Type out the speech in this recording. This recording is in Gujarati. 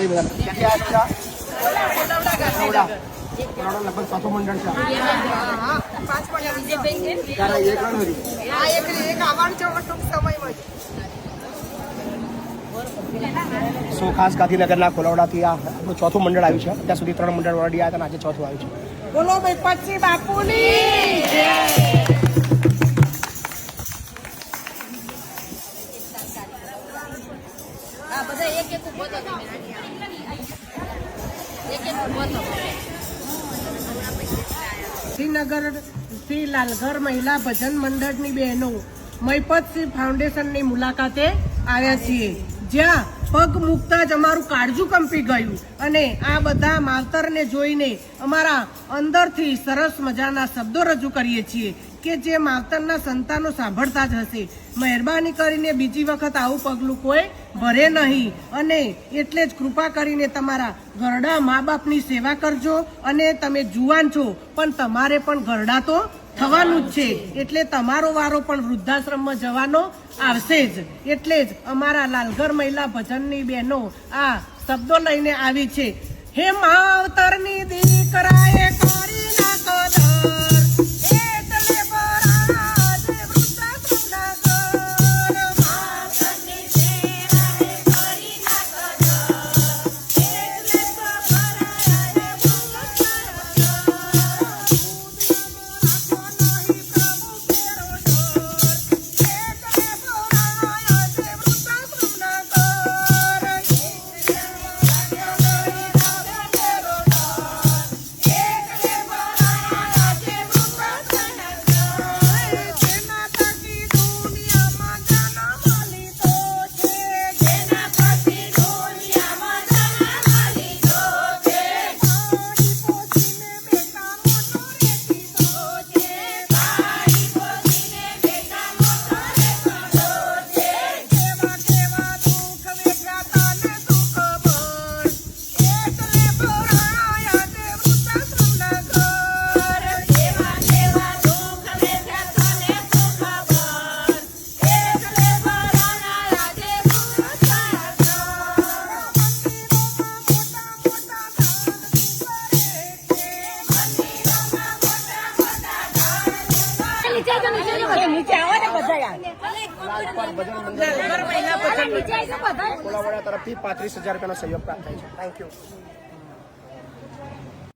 કઈ બધા ક્યાંથી આવ્યા હતા? લગભગ ચોથું મંડળ છે. સો ખાસ ગાંધીનગરના ખોલાવડાથી આ આપણું ચોથું મંડળ આવ્યું છે. અત્યાર સુધી 3 મંડળ ઓલરેડી આવ્યા હતા, આજે ચોથું આવ્યું છે. બોલો ભાઈ પછી બાપુની શ્રીનગર થી લાલઘર મહિલા ભજન મંડળની બહેનો મહિપતસિંહ ફાઉન્ડેશનની મુલાકાતે આવ્યા છીએ, જ્યાં પગ મૂકતા જ અમારું કાળજું કંપી ગયું અને આ બધા માવતરને જોઈને અમારા અંદરથી સરસ મજાના શબ્દો રજૂ કરીએ છીએ કે જે માવતરના સંતાનો સાંભળતા જ હશે. મહેરબાની કરીને બીજી વખત આવું પગલું કોઈ ભરે નહીં અને એટલે જ કૃપા કરીને તમારા ઘરડા મા બાપની સેવા કરજો. અને તમે જુવાન છો પણ તમારે પણ ઘરડા તો થવાનું જ છે, એટલે તમારો વારો પણ વૃદ્ધાશ્રમમાં જવાનો આવશે જ. એટલે જ અમારા લાલઘર મહિલા ભજનની બહેનો આ શબ્દો લઈને આવી છે. હે માવતરની દીકરાએ કરી ના કદર તરફથી 35,000 રૂપિયાનો સહયોગ પ્રાપ્ત થાય છે. Thank you.